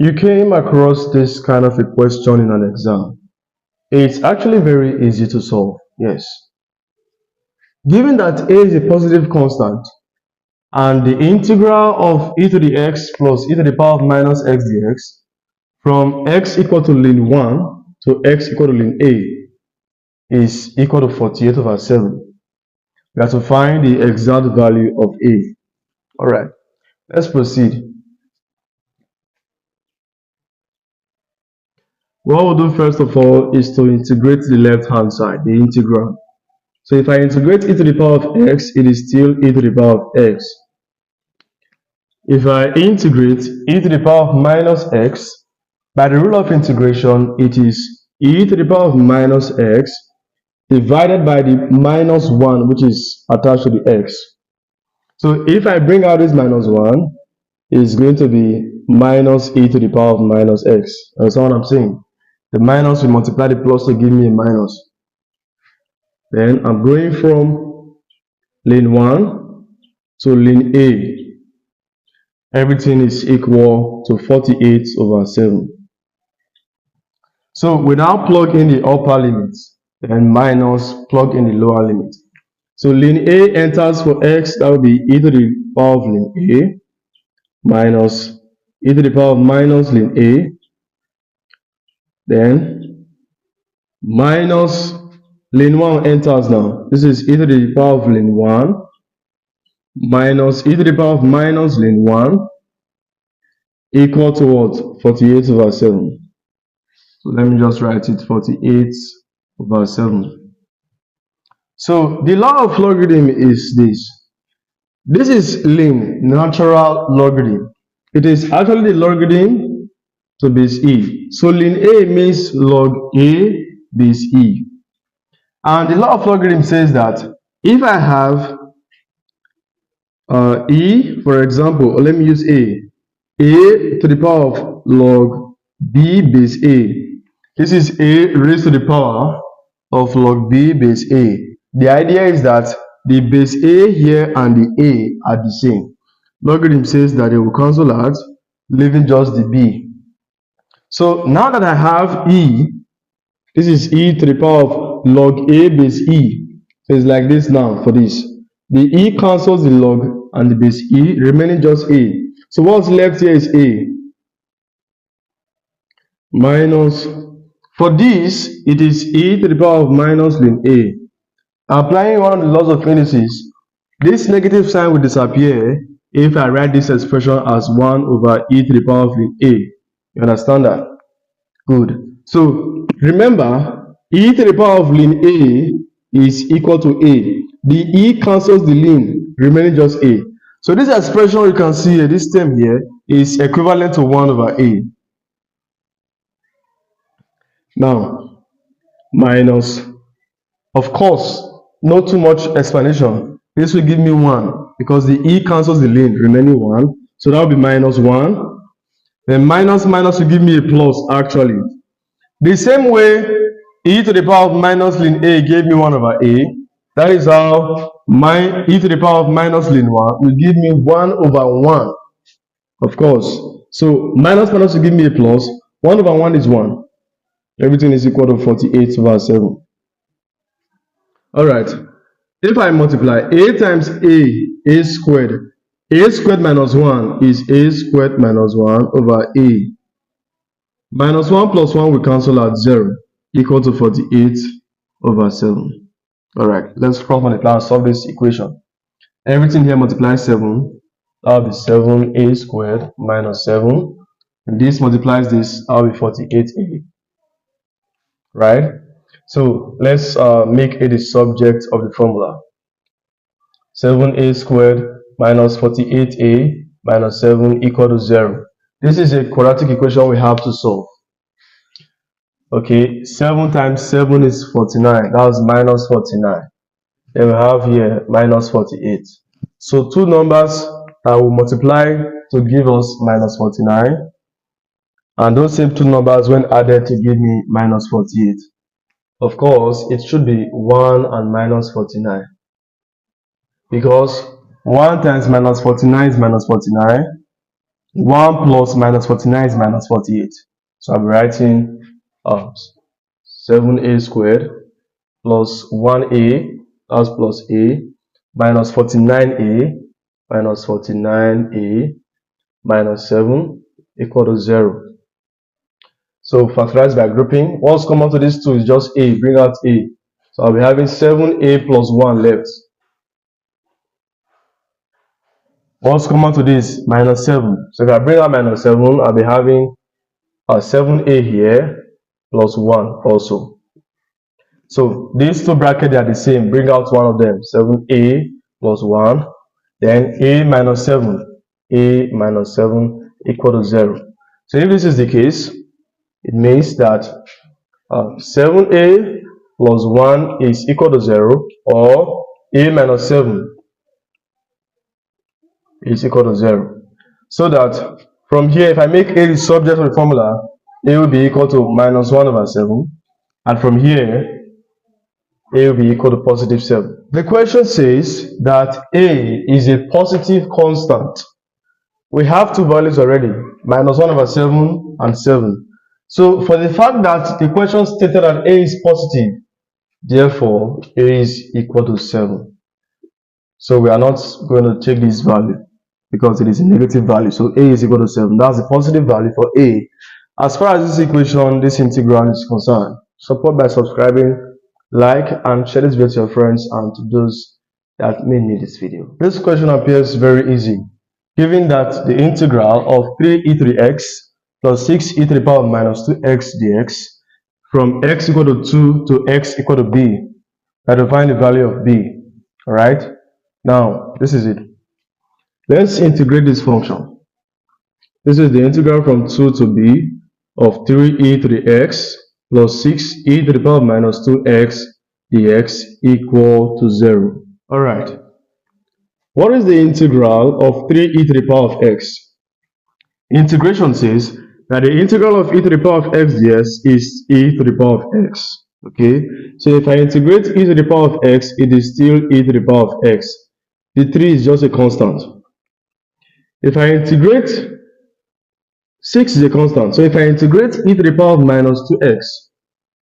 You came across this kind of a question in an exam. It's actually very easy to solve. Yes. Given that a is a positive constant and the integral of e to the x plus e to the power of minus x dx from x equal to ln 1 to x equal to ln a is equal to 48 over 7. We have to find the exact value of a. Alright, let's proceed. What we'll do first of all is to integrate the left hand side, the integral. So if I integrate e to the power of x, it is still e to the power of x. If I integrate e to the power of minus x, by the rule of integration, it is e to the power of minus x divided by the minus 1, which is attached to the x. So if I bring out this minus 1, it's going to be minus e to the power of minus x. That's what I'm saying. The minus will multiply the plus to give me a minus. Then I'm going from ln 1 to ln a. Everything is equal to 48 over 7. So we now plug in the upper limit and minus plug in the lower limit. So ln a enters for x, that will be e to the power of ln a minus e to the power of minus ln a, then minus ln 1 enters now. This is e to the power of ln 1 minus e to the power of minus ln 1 equal to what? 48 over 7. So let me just write it, 48 over 7. So the law of logarithm is this. This is ln, natural logarithm. It is actually the logarithm to base e. So ln a means log a base e. And the law of logarithm says that if I have e, for example, let me use a to the power of log b base a. This is a raised to the power of log b base a. The idea is that the base a here and the a are the same. Logarithm says that they will cancel out, leaving just the b. So now that I have e, this is e to the power of log a base e. So it's like this now for this. The e cancels the log and the base e, remaining just a. So what's left here is a minus, for this, it is e to the power of minus ln a. Applying one of the laws of indices, this negative sign will disappear if I write this expression as 1 over e to the power of ln a. You understand that? Good. So remember, e to the power of ln a is equal to a. The e cancels the ln, remaining just a. So this expression you can see here, this term here, is equivalent to 1 over a. Now, minus, of course, not too much explanation. This will give me 1 because the e cancels the ln, remaining 1. So that will be minus 1. Then minus minus will give me a plus actually. The same way e to the power of minus ln a gave me 1 over a. That is how my e to the power of minus ln 1 will give me 1 over 1. Of course. So minus minus will give me a plus. 1 over 1 is 1. Everything is equal to 48 over 7. Alright. If I multiply a times a squared. A squared minus 1 is a squared minus 1 over a. Minus 1 plus 1 will cancel out 0, equal to 48 over 7. Alright, let's cross multiply and solve this equation. Everything here multiplies 7. That will be 7a squared minus 7. And this multiplies this, that will be 48a. Right? So let's make it the subject of the formula. 7a squared minus 48a minus 7 equal to 0. This is a quadratic equation we have to solve. Okay, 7 times 7 is 49. That was minus 49. Then we have here minus 48. So two numbers that will multiply to give us minus 49. And those same two numbers when added to give me minus 48. Of course, it should be 1 and minus 49. Because 1 times minus 49 is minus 49. 1 plus minus 49 is minus 48. So I'll be writing 7a squared plus 1a, that's plus a, minus 49a, minus 49a, minus 7 equal to 0. So factorize by grouping. What's common to these two is just a. Bring out a. So I'll be having 7a plus 1 left. What's common to this? Minus 7. So if I bring out minus 7, I'll be having 7a here plus 1 also. So these two brackets are the same. Bring out one of them. 7a plus 1. Then a minus 7. A minus 7 equal to 0. So if this is the case, it means that 7a plus 1 is equal to 0, or a minus 7 is equal to 0. So that from here, if I make a the subject of the formula, a will be equal to minus 1 over 7. And from here, a will be equal to positive 7. The question says that a is a positive constant. We have two values already, minus 1 over 7 and 7. So for the fact that the question stated that a is positive, therefore a is equal to 7. So we are not going to take this value because it is a negative value. So a is equal to 7. That's the positive value for a. As far as this equation, this integral is concerned, support by subscribing, like, and share this video to your friends and to those that may need this video. This question appears very easy, given that the integral of 3e3x plus 6e to the power of minus 2x dx from x equal to 2 to x equal to b, I to find the value of b. Alright, now this is it. Let's integrate this function. This is the integral from 2 to b of 3e to the x plus 6e to the power of minus 2x dx equal to 0. Alright, what is the integral of 3e to the power of x? Integration says that the integral of e to the power of x dx is e to the power of x. Okay, so if I integrate e to the power of x, it is still e to the power of x. The 3 is just a constant. If I integrate 6 is a constant. So if I integrate e to the power of minus 2x,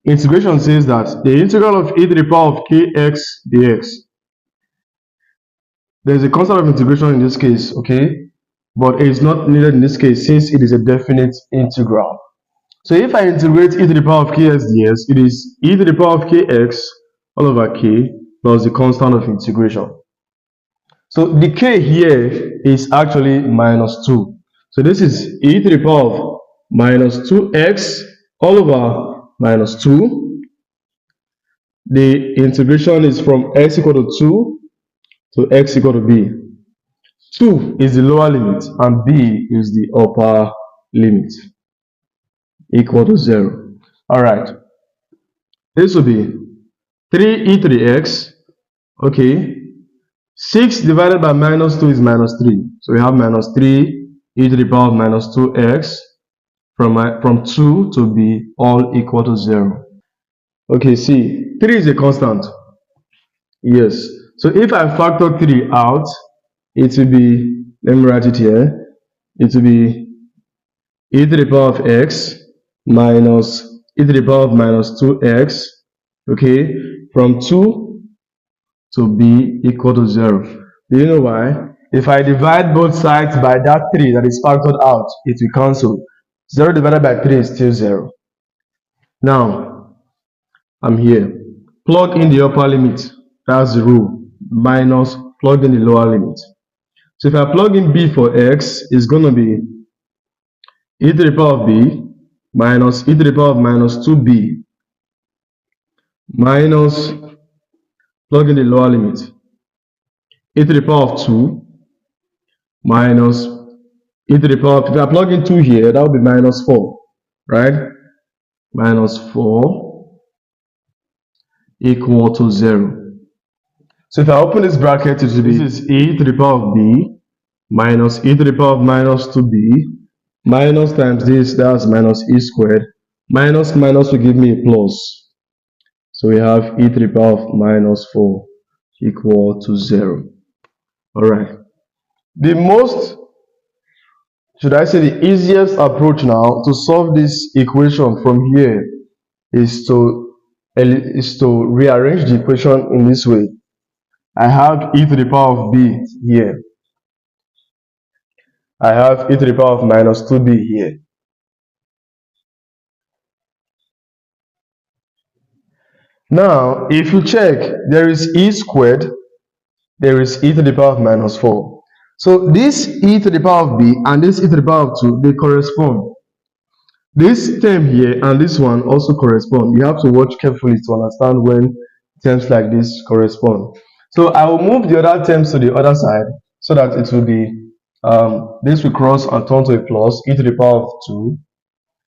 integration says that the integral of e to the power of kx dx, there is a constant of integration in this case, okay, but it is not needed in this case since it is a definite integral. So if I integrate e to the power of kx dx, it is e to the power of kx all over k plus the constant of integration. So the k here is actually minus 2. So this is e to the power of minus 2x all over minus 2. The integration is from x equal to 2 to x equal to b. 2 is the lower limit and b is the upper limit, equal to 0. Alright, this will be 3e to the x. Okay, 6 divided by minus 2 is minus 3. So we have minus 3 e to the power of minus 2x from 2 to b all equal to 0. Okay, see, 3 is a constant. Yes. So if I factor 3 out, it will be, let me write it here, it will be e to the power of x minus e to the power of minus 2x, okay, from 2 to b equal to 0. Do you know why? If I divide both sides by that 3 that is factored out, it will cancel. 0 divided by 3 is still 0. Now, I'm here. Plug in the upper limit. That's the rule. Minus, plug in the lower limit. So if I plug in b for x, it's going to be e to the power of b minus e to the power of minus 2b minus, plug in the lower limit, e to the power of 2 minus e to the power of, if I plug in 2 here, that will be minus 4, right? Minus 4 equal to 0. So if I open this bracket, it will be, this is e to the power of b minus e to the power of minus 2b minus times this, that's minus e squared. Minus minus will give me a plus. So we have e to the power of minus 4 equal to 0. Alright. The most should I say the easiest approach now to solve this equation from here is to rearrange the equation in this way. I have e to the power of b here. I have e to the power of minus 2b here. Now, if you check, there is e squared, there is e to the power of minus 4. So this e to the power of b and this e to the power of 2, they correspond. This term here and this one also correspond. You have to watch carefully to understand when terms like this correspond. So I will move the other terms to the other side so that it will be, this will cross and turn to a plus, e to the power of 2.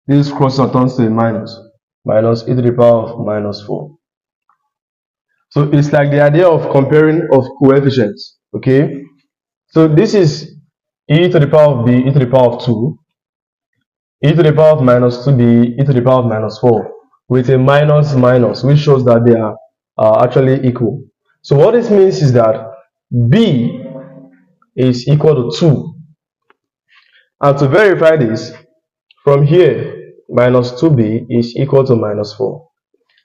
This crosses and turns to a minus e to the power of minus 4. So it's like the idea of comparing of coefficients, okay? So this is e to the power of b, e to the power of 2, e to the power of minus 2b, e to the power of minus 4, with a minus minus, which shows that they are actually equal. So what this means is that b is equal to 2. And to verify this, from here, minus 2b is equal to minus 4.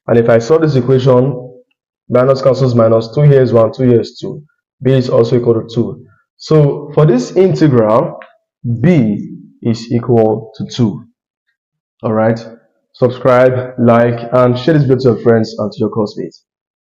And if I solve this equation, minus cancels minus, 2 here is 1, 2 here is 2. B is also equal to 2. So for this integral, b is equal to 2. Alright, subscribe, like, and share this video to your friends and to your classmates.